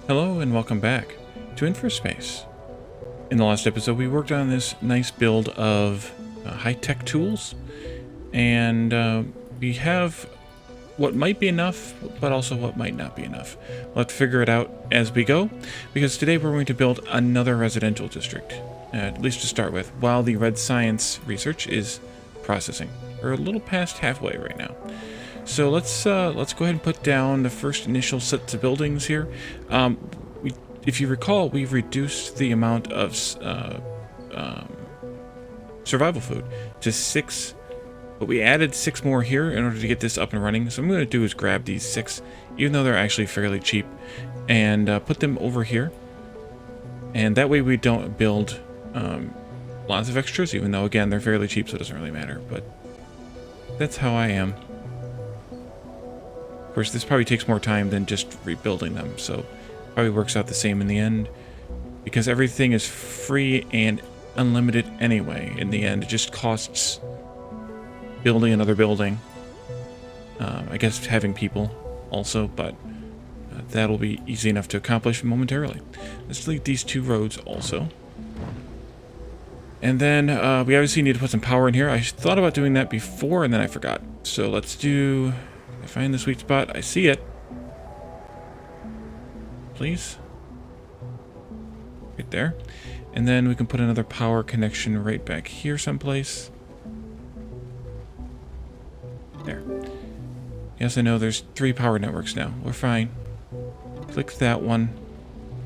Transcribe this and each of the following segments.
Hello and welcome back to InfraSpace. In the last episode we worked on this nice build of high-tech tools, and we have what might be enough, but also what might not be enough. We'll have to figure it out as we go, because today we're going to build another residential district, at least to start with, while the red science research is processing. We're a little past halfway right now. So let's go ahead and put down the first initial sets of buildings here. If you recall, we've reduced the amount of survival food to 6, but we added 6 more here in order to get this up and running. So what I'm going to do is grab these 6, even though they're actually fairly cheap, and put them over here. And that way we don't build lots of extras, even though, again, they're fairly cheap, so it doesn't really matter. But that's how I am. Of course, this probably takes more time than just rebuilding them, so probably works out the same in the end, because everything is free and unlimited anyway. In the end, it just costs building another building. I guess having people also, but that'll be easy enough to accomplish momentarily. Let's delete these 2 roads also. And then we obviously need to put some power in here. I thought about doing that before and then I forgot. So let's do... I find the sweet spot. I see it. Please. Right there. And then we can put another power connection right back here someplace. There. Yes, I know there's 3 power networks now. We're fine. Click that one.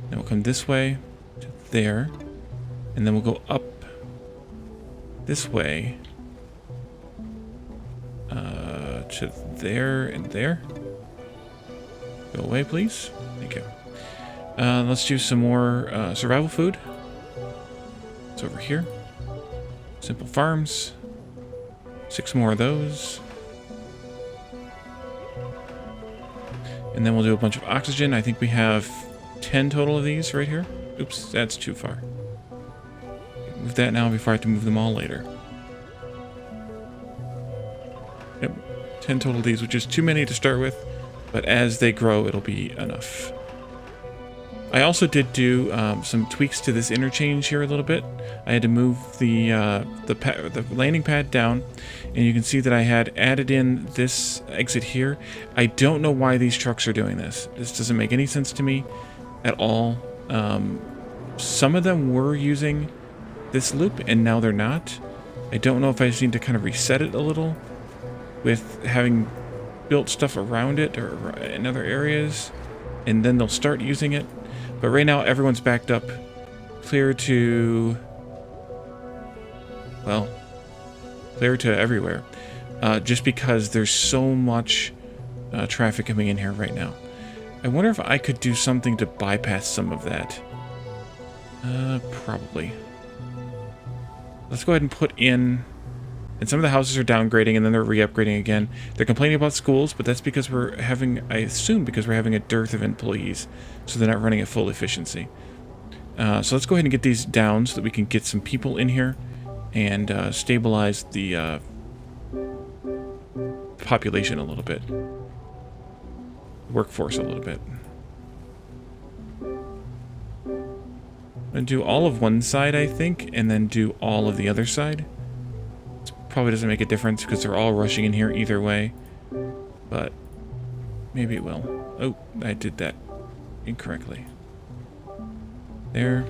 Then we'll come this way to there. And then we'll go up this way to there and there. Go away, please. Thank you. Let's do some more survival food. It's over here. Simple farms. 6 more of those. And then we'll do a bunch of oxygen. I think we have 10 total of these right here. Oops, that's too far. Move that now before I have to move them all later. Yep, 10 total of these, which is too many to start with, but as they grow, it'll be enough. I also did do some tweaks to this interchange here a little bit. I had to move the landing pad down, and you can see that I had added in this exit here. I don't know why these trucks are doing this. This doesn't make any sense to me at all. Some of them were using this loop, and now they're not. I don't know if I just need to kind of reset it a little with having built stuff around it or in other areas, and then they'll start using it. But right now everyone's backed up clear to, well, clear to everywhere, just because there's so much traffic coming in here right now. I wonder if I could do something to bypass some of that. Probably. Let's go ahead and put in, and some of the houses are downgrading and then they're re-upgrading again. They're complaining about schools, but that's because we're having, I assume because we're having a dearth of employees, so they're not running at full efficiency. So let's go ahead and get these down so that we can get some people in here and stabilize the population a little bit. Workforce a little bit. I'm going to do all of one side, I think, and then do all of the other side. It probably doesn't make a difference because they're all rushing in here either way, but maybe it will. Oh, I did that incorrectly. There.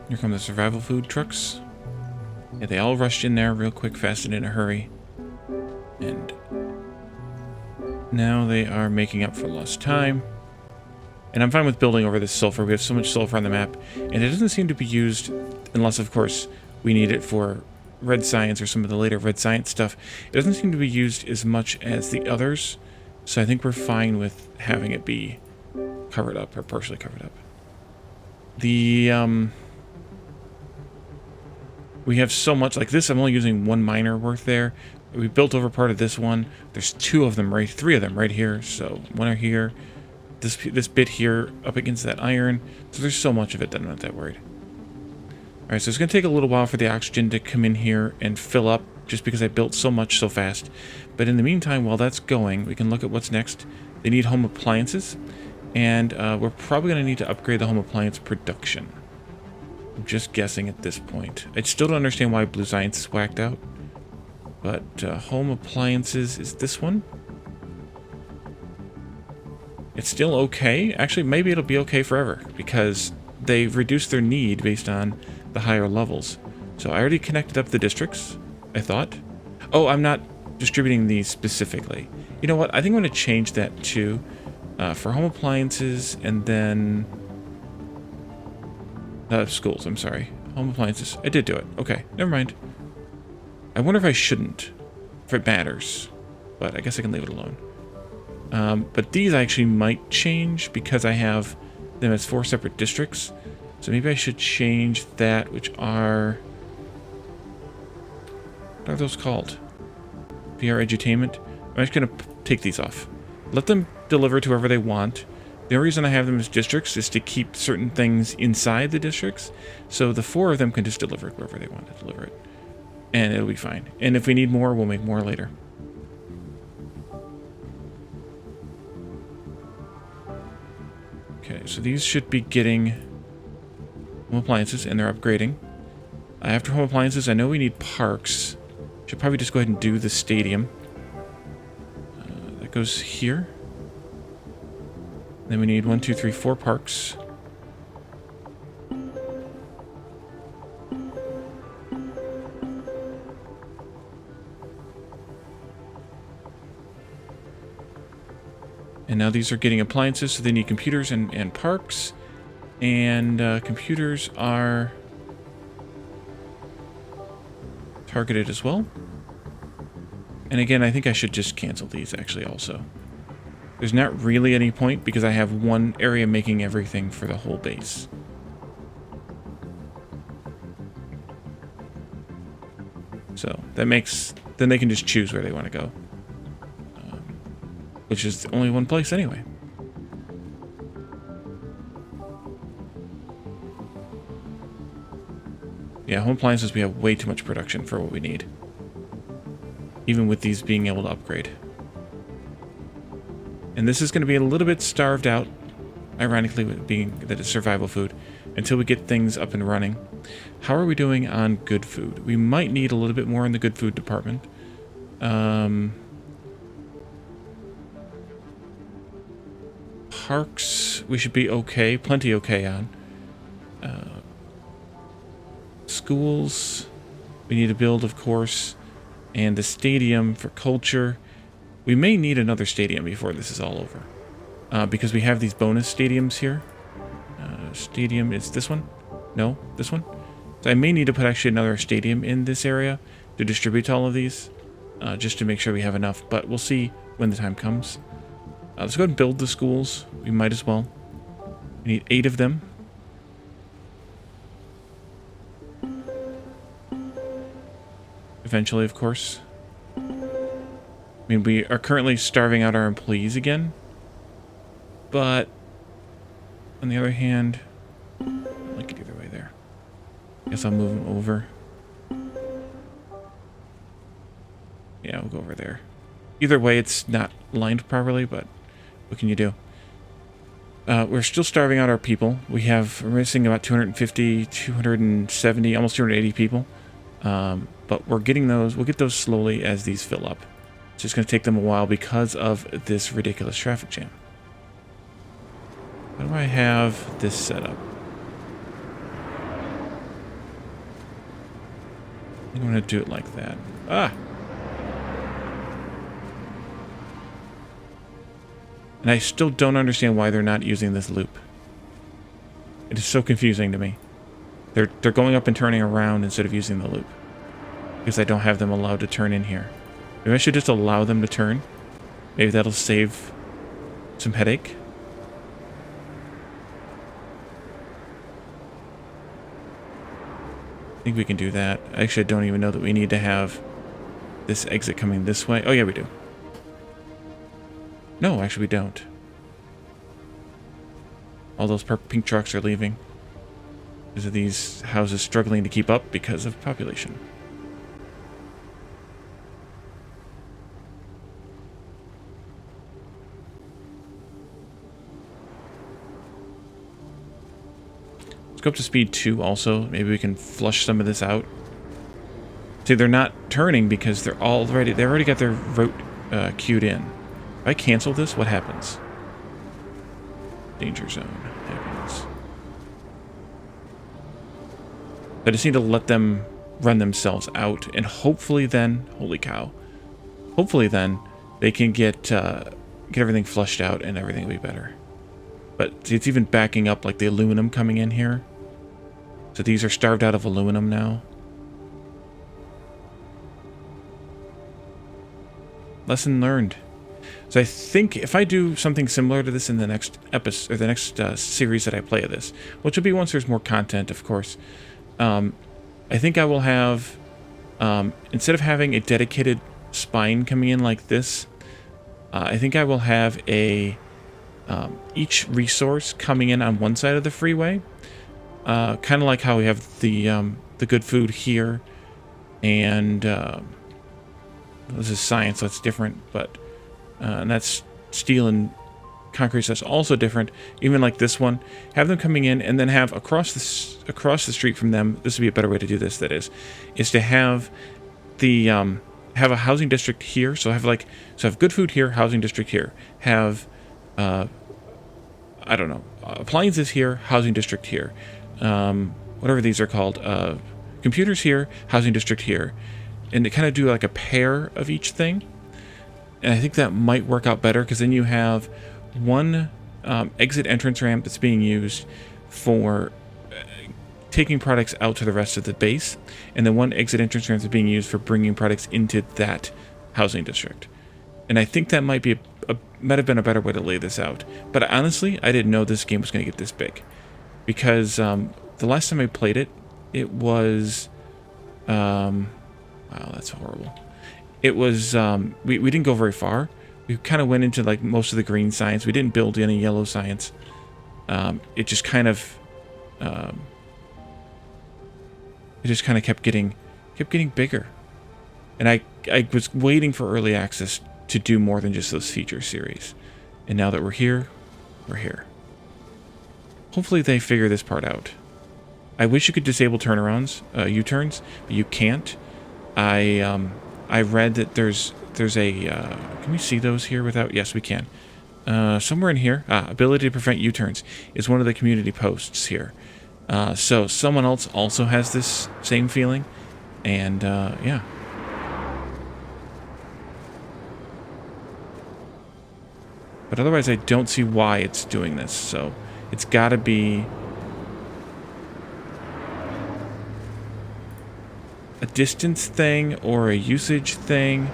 Here come the survival food trucks. Yeah, they all rushed in there real quick, fast, and in a hurry. And now they are making up for lost time. And I'm fine with building over this sulfur. We have so much sulfur on the map, and it doesn't seem to be used, unless, of course, we need it for red science or some of the later red science stuff. It doesn't seem to be used as much as the others, so I think we're fine with having it be covered up or partially covered up. The, we have so much, like this, I'm only using one miner worth there. We built over part of this one. There's three of them right here. So one are here. This bit here up against that iron. So there's so much of it that I'm not that worried. All right, so it's going to take a little while for the oxygen to come in here and fill up just because I built so much so fast. But in the meantime, while that's going, we can look at what's next. They need home appliances, and we're probably going to need to upgrade the home appliance production. I'm just guessing at this point. I still don't understand why Blue Science is whacked out. But home appliances is this one. It's still okay. Actually, maybe it'll be okay forever because they've reduced their need based on the higher levels. So I already connected up the districts, I thought. Oh, I'm not distributing these specifically. You know what? I think I'm going to change that to for home appliances and then schools. I'm sorry. Home appliances. I did do it. Okay, never mind. I wonder if I shouldn't, if it matters. But I guess I can leave it alone. But these actually might change because I have them as 4 separate districts. So maybe I should change that, which are... What are those called? VR Edutainment? I'm just going to take these off. Let them deliver to whoever they want. The only reason I have them as districts is to keep certain things inside the districts. So the 4 of them can just deliver it wherever they want to deliver it. And it'll be fine. And if we need more, we'll make more later. Okay, so these should be getting home appliances, and they're upgrading. After home appliances, I know we need parks. Should probably just go ahead and do the stadium. That goes here. Then we need 1, 2, 3, 4 parks. And now these are getting appliances, so they need computers and parks. And computers are targeted as well. And again, I think I should just cancel these actually also. There's not really any point because I have one area making everything for the whole base. So that makes, then they can just choose where they want to go. Which is only one place anyway. Yeah, home appliances, we have way too much production for what we need. Even with these being able to upgrade. And this is going to be a little bit starved out, ironically, with being that it's survival food, until we get things up and running. How are we doing on good food? We might need a little bit more in the good food department. Parks, we should be okay, plenty okay on. Schools, we need to build, of course, and the stadium for culture. We may need another stadium before this is all over, because we have these bonus stadiums here. Stadium is this one? No, this one? So I may need to put actually another stadium in this area to distribute to all of these, just to make sure we have enough, but we'll see when the time comes. Let's go ahead and build the schools. We might as well. We need 8 of them. Eventually, of course. I mean, we are currently starving out our employees again. But, on the other hand, I like it either way there. Guess I'll move them over. Yeah, we'll go over there. Either way, it's not lined properly, but what can you do? We're still starving out our people. We're missing about 250, 270, almost 280 people. But we're getting those. We'll get those slowly as these fill up. It's just going to take them a while because of this ridiculous traffic jam. How do I have this set up? I think I'm going to do it like that. Ah! And I still don't understand why they're not using this loop. It is so confusing to me. They're going up and turning around instead of using the loop. Because I don't have them allowed to turn in here. Maybe I should just allow them to turn. Maybe that'll save some headache. think we can do that. Actually, I don't even know that we need to have this exit coming this way. Oh, yeah, we do. No, actually, we don't. All those pink trucks are leaving. Because of these houses struggling to keep up because of population. Let's go up to speed 2 also. Maybe we can flush some of this out. See, they're not turning because they've already got their route queued in. If I cancel this, what happens? Danger zone happens. I just need to let them run themselves out, and hopefully then, holy cow, hopefully then they can get everything flushed out and everything will be better. But see, it's even backing up like the aluminum coming in here. So these are starved out of aluminum now. Lesson learned. So I think if I do something similar to this in the next episode, or the next series that I play of this, which will be once there's more content, of course, I think I will have, instead of having a dedicated spine coming in like this, I think I will have a each resource coming in on one side of the freeway, kind of like how we have the good food here, and this is science, so it's different, but and that's steel and concrete, so that's also different. Even like this one, have them coming in, and then have across the street from them. This would be a better way to do this. That is to have the have a housing district here. So have good food here, housing district here. Have I don't know, appliances here, housing district here. Whatever these are called, computers here, housing district here, and to kind of do like a pair of each thing. And I think that might work out better, because then you have one exit entrance ramp that's being used for taking products out to the rest of the base, and then one exit entrance ramp that's being used for bringing products into that housing district. And I think that might have been a better way to lay this out. But honestly, I didn't know this game was going to get this big, because the last time I played it, it was wow, that's horrible. It was, we didn't go very far. We kind of went into like most of the green science. We didn't build any yellow science. It just kind of, kept getting bigger. And I was waiting for early access to do more than just those feature series. And now that we're here, we're here. Hopefully they figure this part out. I wish you could disable turnarounds, U-turns, but you can't. I read that there's a, can we see those here without, yes we can. Somewhere in here, ability to prevent U-turns is one of the community posts here. So someone else also has this same feeling, and yeah. But otherwise I don't see why it's doing this, so it's gotta be a distance thing or a usage thing.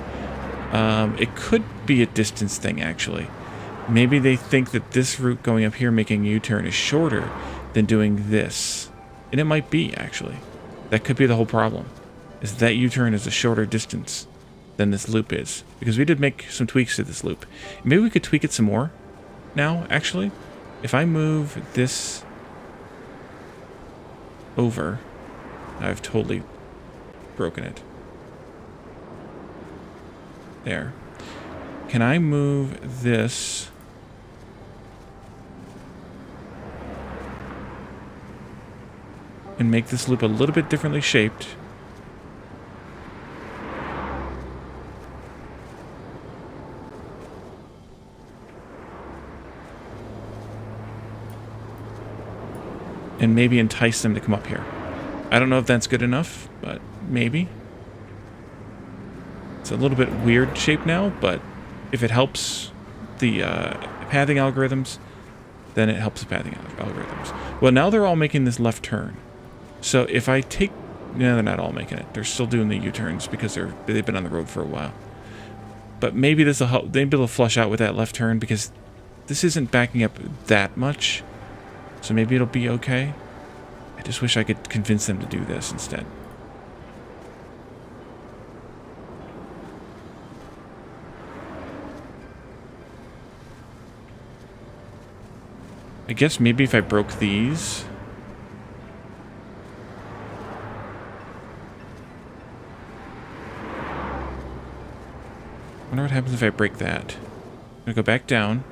It could be a distance thing, actually. Maybe they think that this route going up here making a U-turn is shorter than doing this. And it might be, actually. That could be the whole problem, is that U-turn is a shorter distance than this loop is. Because we did make some tweaks to this loop. Maybe we could tweak it some more now, actually. If I move this over, I've totally broken it. There. Can I move this and make this loop a little bit differently shaped? And maybe entice them to come up here. I don't know if that's good enough, but maybe. It's a little bit weird shape now, but if it helps the pathing algorithms, then it helps the pathing algorithms. Well, now they're all making this left turn. So if I take... No, they're not all making it. They're still doing the U-turns because they've been on the road for a while. But maybe this will help. Maybe they'll flush out with that left turn, because this isn't backing up that much. So maybe it'll be okay. I just wish I could convince them to do this instead. I guess maybe if I broke these. I wonder what happens if I break that. I'm gonna go back down.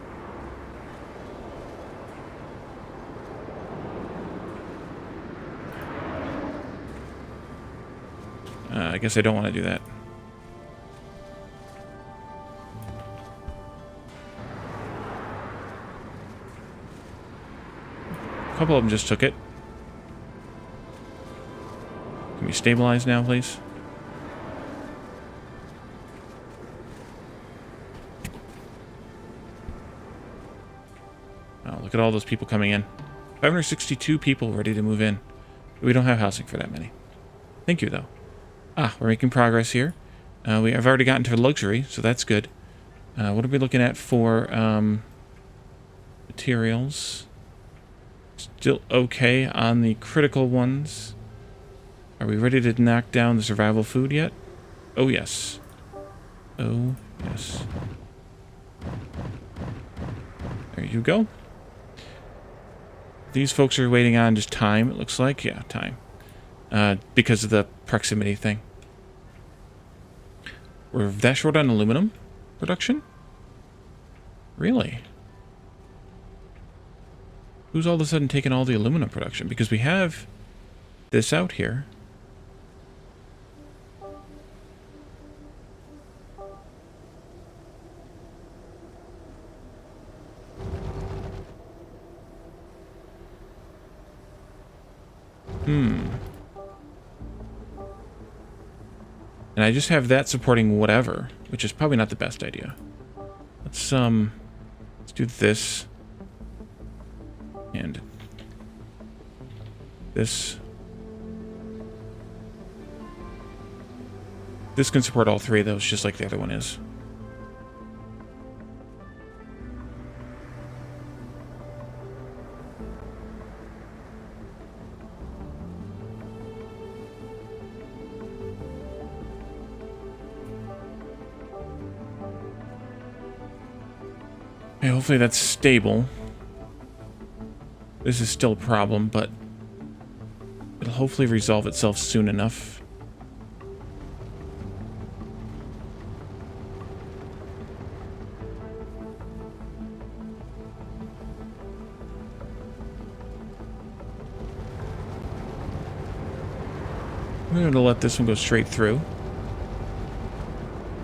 I guess I don't want to do that. A couple of them just took it. Can we stabilize now, please? Oh, look at all those people coming in. 562 people ready to move in. We don't have housing for that many. Thank you, though. Ah, we're making progress here. I've already gotten to luxury, so that's good. What are we looking at for materials? Still okay on the critical ones. Are we ready to knock down the survival food yet? Oh, yes. Oh, yes. There you go. These folks are waiting on just time, it looks like. Yeah, time. Because of the proximity thing. We're that short on aluminum production? Really? Who's all of a sudden taking all the aluminum production? Because we have this out here. And I just have that supporting whatever, which is probably not the best idea. Let's do this. And this. This can support all three of those, just like the other one is. Okay, hopefully that's stable. This is still a problem, but it'll hopefully resolve itself soon enough. I'm going to let this one go straight through.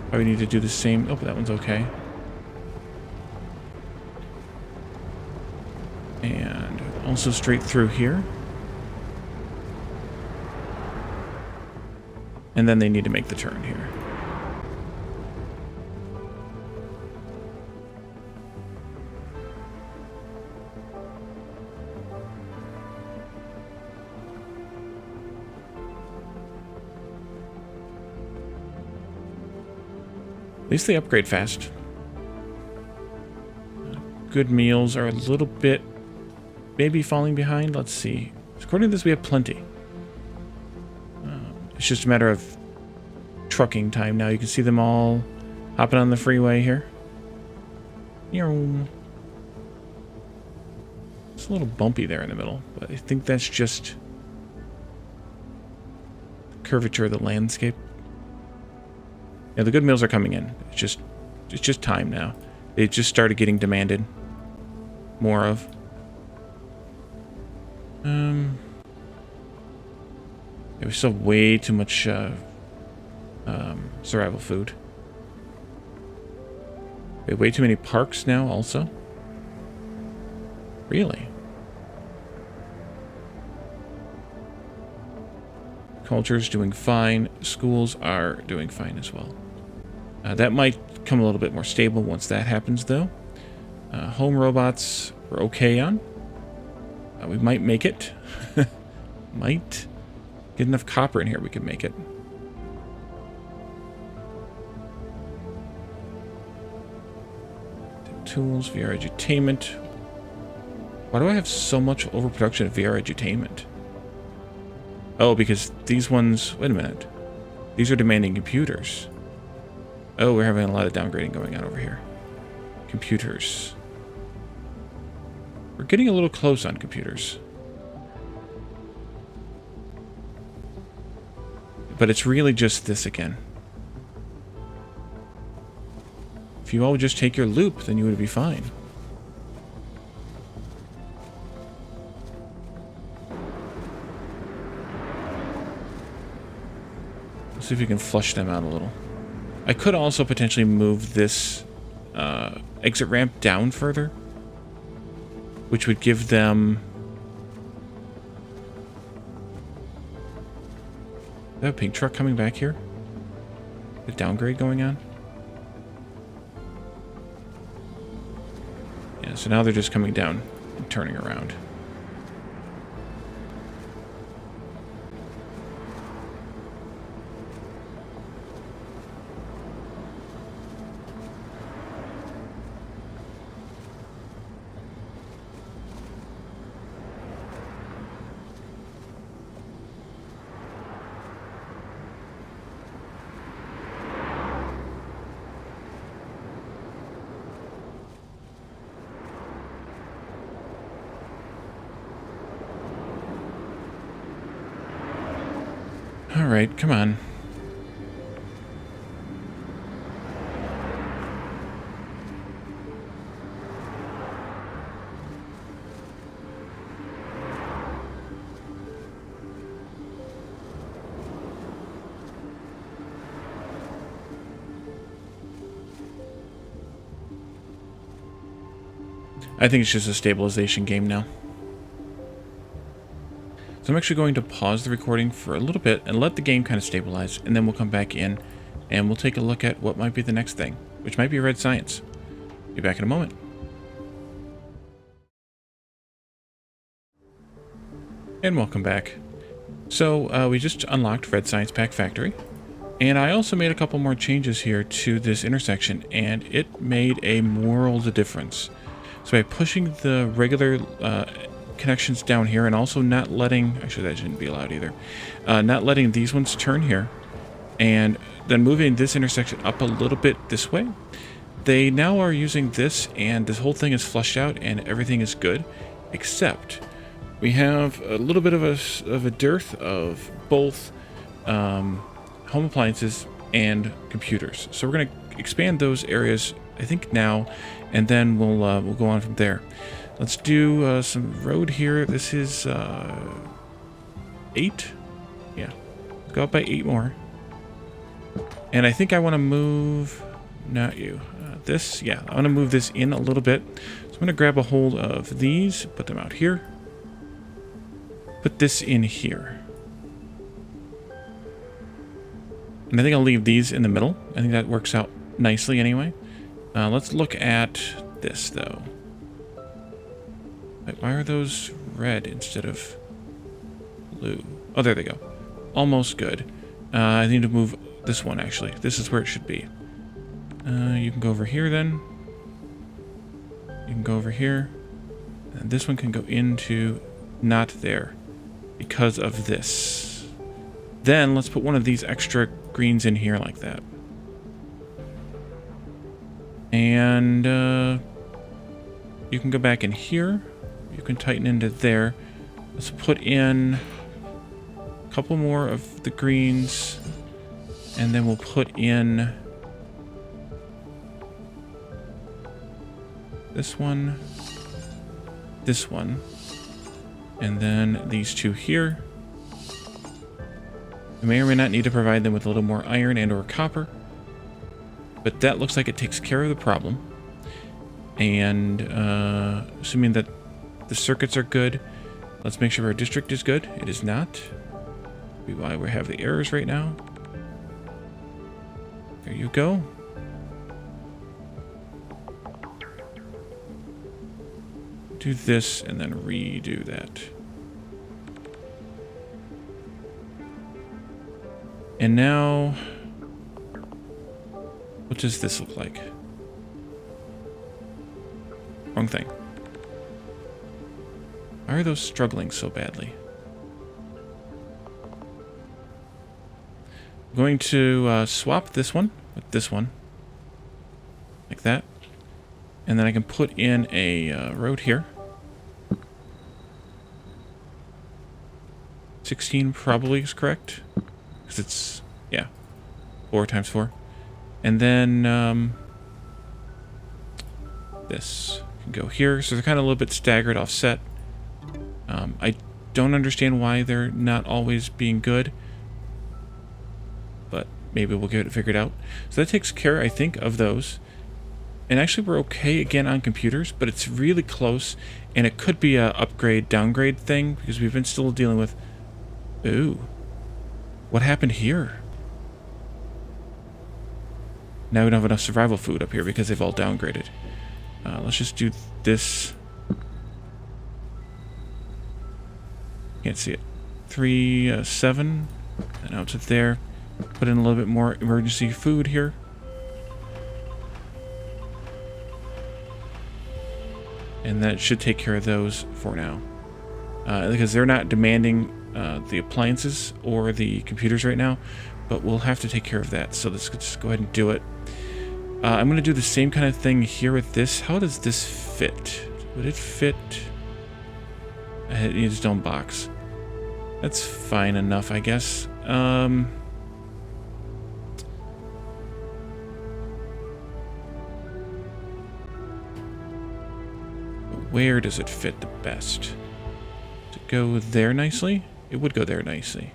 Probably need to do the same. Oh, that one's okay. And also straight through here. And then they need to make the turn here. At least they upgrade fast. Good meals are a little bit maybe falling behind. Let's see. According to this, we have plenty. It's just a matter of trucking time now. You can see them all hopping on the freeway here. It's a little bumpy there in the middle, but I think that's just the curvature of the landscape. Yeah, the good meals are coming in. It's just time now. They just started getting demanded more of. We still have way too much survival food. We have way too many parks now also. Really? Culture's doing fine. Schools are doing fine as well. That might come a little bit more stable once that happens, though. Home robots we're okay on. We might make it. Might. Get enough copper in here, we can make it. Tools, VR edutainment. Why do I have so much overproduction of VR edutainment? Oh, because these ones... Wait a minute. These are demanding computers. Oh, we're having a lot of downgrading going on over here. Computers. We're getting a little close on computers. But it's really just this again. If you all would just take your loop, then you would be fine. Let's see if we can flush them out a little. I could also potentially move this exit ramp down further, which would give them... Is that a pink truck coming back here? The downgrade going on? Yeah, so now they're just coming down and turning around. All right, come on. I think it's just a stabilization game now. So I'm actually going to pause the recording for a little bit and let the game kind of stabilize, and then we'll come back in and we'll take a look at what might be the next thing, which might be red science. Be back in a moment. And welcome back. So we just unlocked Red Science Pack Factory, and I also made a couple more changes here to this intersection, and it made a world of difference. So by pushing the regular connections down here and also not letting, actually that shouldn't be allowed either, not letting these ones turn here, and then moving this intersection up a little bit this way, they now are using this, and this whole thing is flushed out and everything is good, except we have a little bit of a dearth of both home appliances and computers. So we're going to expand those areas, I think now, and then we'll go on from there. Let's do some road here. This is 8. Yeah, go up by 8 more. And I think I want to move, not you, this. Yeah, I want to move this in a little bit. So I'm going to grab a hold of these, put them out here. Put this in here. And I think I'll leave these in the middle. I think that works out nicely anyway. Let's look at this though. Wait, why are those red instead of blue? Oh, there they go. Almost good. I need to move this one, actually. This is where it should be. You can go over here, then. You can go over here. And this one can go into not there because of this. Then let's put one of these extra greens in here like that. And you can go back in here. You can tighten into there. Let's put in a couple more of the greens, and then we'll put in this one, and then these two here. We may or may not need to provide them with a little more iron and or copper, but that looks like it takes care of the problem. And assuming that the circuits are good, let's make sure our district is good. It is not. Be why we have the errors right now. There you go. Do this and then redo that. And now, what does this look like? Wrong thing. Why are those struggling so badly? I'm going to swap this one with this one. Like that. And then I can put in a road here. 16 probably is correct. Because it's, yeah, 4 times 4. And then this can go here. So they're kind of a little bit staggered offset. I don't understand why they're not always being good. But maybe we'll get it figured out. So that takes care, I think, of those. And actually we're okay again on computers, but it's really close. And it could be a upgrade, downgrade thing, because we've been still dealing with... Ooh. What happened here? Now we don't have enough survival food up here because they've all downgraded. Let's just do this. Can't see it. 3, 7. And out to there. Put in a little bit more emergency food here. And that should take care of those for now. Because they're not demanding the appliances or the computers right now. But we'll have to take care of that. So let's just go ahead and do it. I'm going to do the same kind of thing here with this. How does this fit? Would it fit? It needs its own box. That's fine enough, I guess. Where does it fit the best? To go there nicely? It would go there nicely.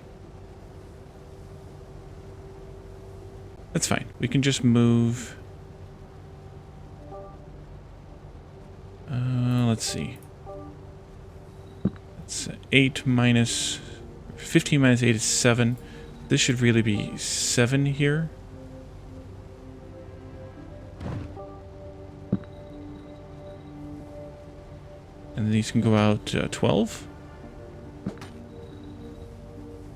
That's fine. We can just move... let's see. It's 8 minus... 15 minus 8 is 7. This should really be 7 here. And then these can go out 12.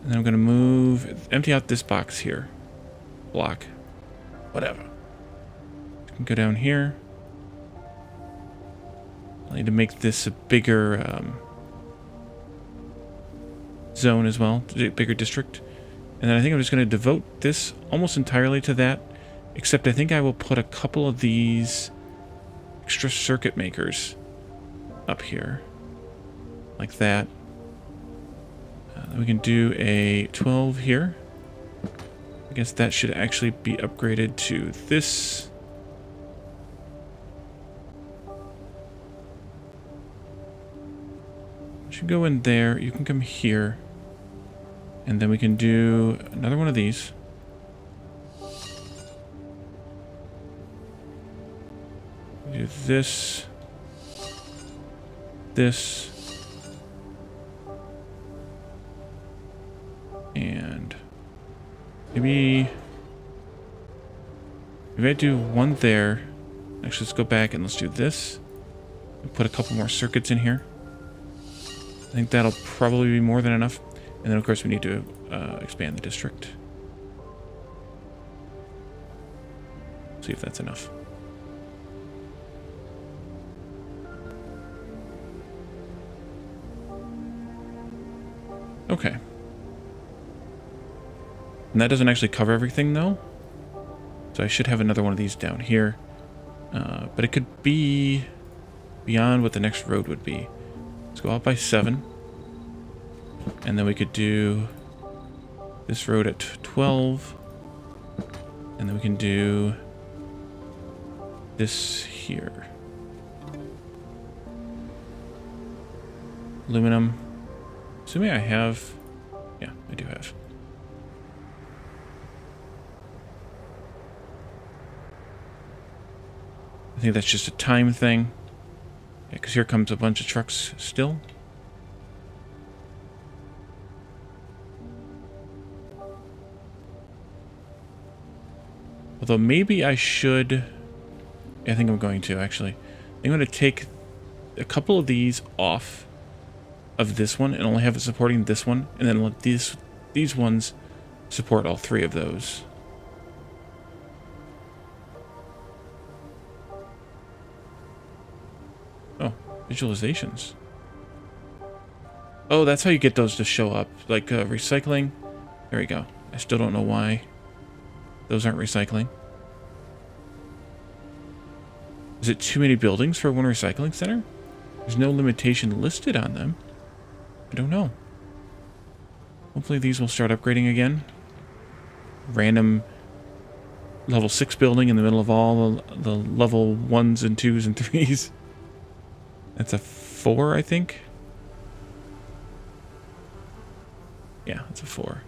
And then I'm going to move... Empty out this box here. Block. Whatever. Can go down here. I need to make this a bigger zone as well, a bigger district. And then I think I'm just going to devote this almost entirely to that, except I think I will put a couple of these extra circuit makers up here, like that. Then we can do a 12 here. I guess that should actually be upgraded to this. Should go in there. You can come here. And then we can do another one of these. Do this. This. And maybe I do one there. Actually, let's go back and let's do this. And put a couple more circuits in here. I think that'll probably be more than enough. And then, of course, we need to expand the district. See if that's enough. Okay. And that doesn't actually cover everything, though. So I should have another one of these down here. But it could be beyond what the next road would be. Let's go out by 7. And then we could do this road at 12. And then we can do this here. Aluminum. Assuming I have... Yeah, I do have. I think that's just a time thing. Yeah, because here comes a bunch of trucks still. Although maybe I should... I think I'm going to, actually. I'm going to take a couple of these off of this one and only have it supporting this one. And then let these ones support all 3 of those. Oh, visualizations. Oh, that's how you get those to show up. Like recycling. There we go. I still don't know why those aren't recycling. Is it too many buildings for one recycling center? There's no limitation listed on them. I don't know. Hopefully these will start upgrading again. Random level 6 building in the middle of all the level 1s and 2s and 3s. That's a 4, I think. Yeah, it's a 4.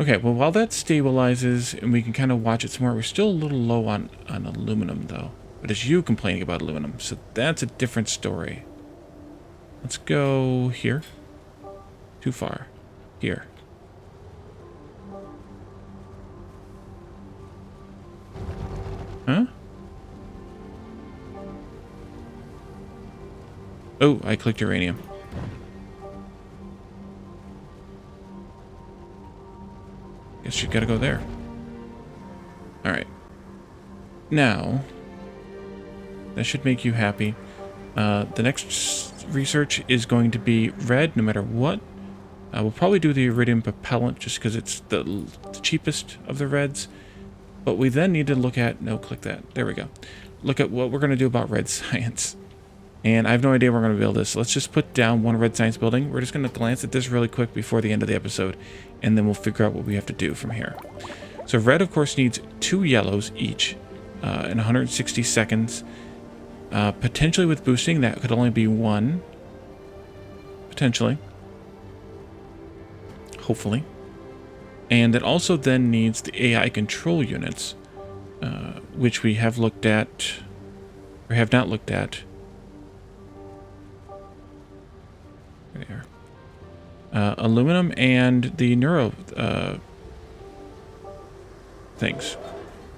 Okay, well, while that stabilizes and we can kind of watch it some more, we're still a little low on aluminum, though. But it's you complaining about aluminum, so that's a different story. Let's go here. Too far. Here. Huh? Oh, I clicked uranium. Guess you gotta go there. Alright. Now, that should make you happy. The next research is going to be red, no matter what. We'll probably do the iridium propellant, just because it's the cheapest of the reds. But we then need to look at... No, click that. There we go. Look at what we're going to do about red science. And I have no idea where we're going to build this. Let's just put down one red science building. We're just going to glance at this really quick before the end of the episode, and then we'll figure out what we have to do from here. So red, of course, needs 2 yellows each in 160 seconds. Potentially with boosting, that could only be 1. Potentially. Hopefully. And it also then needs the AI control units, which we have looked at, or have not looked at. There. Aluminum and the neuro things.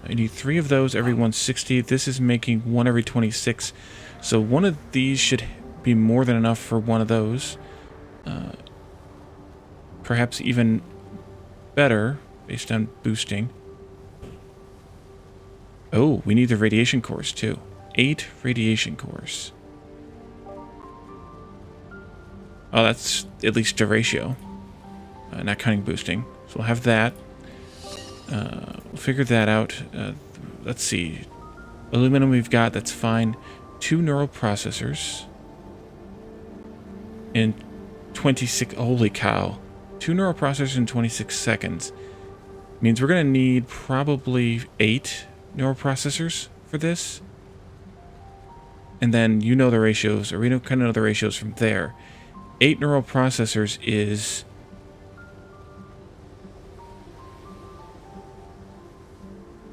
I need 3 of those every 160. This is making 1 every 26. So one of these should be more than enough for one of those. Perhaps even better based on boosting. Oh, we need the radiation cores too. 8 radiation cores. Oh, that's at least a ratio. Not counting boosting. So we'll have that. We'll figure that out. Let's see. Aluminum we've got, that's fine. 2 neural processors. In 26... Holy cow. 2 neural processors in 26 seconds. Means we're going to need probably 8 neural processors for this. And then you know the ratios, or we kind of know the ratios from there. 8 neural processors is...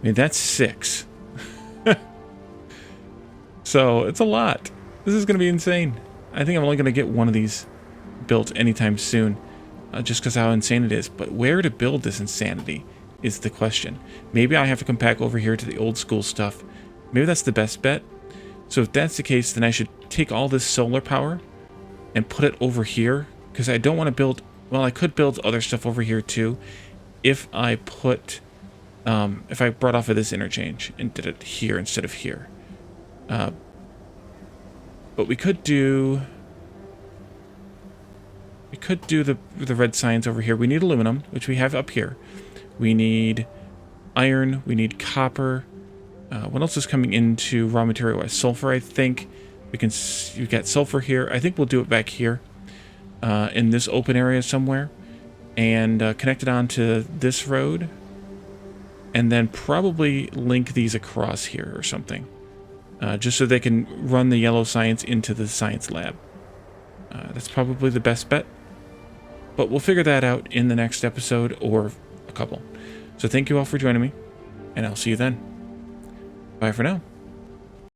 I mean, that's 6. So, it's a lot. This is going to be insane. I think I'm only going to get one of these built anytime soon. Just because how insane it is. But where to build this insanity is the question. Maybe I have to come back over here to the old school stuff. Maybe that's the best bet. So if that's the case, then I should take all this solar power and put it over here. Because I don't want to build... Well, I could build other stuff over here too. If I put... if I brought off of this interchange and did it here instead of here. But we could do... We could do the red science over here. We need aluminum, which we have up here. We need iron. We need copper. What else is coming into raw material? Sulfur, I think. You got sulfur here. I think we'll do it back here in this open area somewhere. And connect it onto this road. And then probably link these across here or something. Just so they can run the yellow science into the science lab. That's probably the best bet. But we'll figure that out in the next episode or a couple. So thank you all for joining me, and I'll see you then. Bye for now.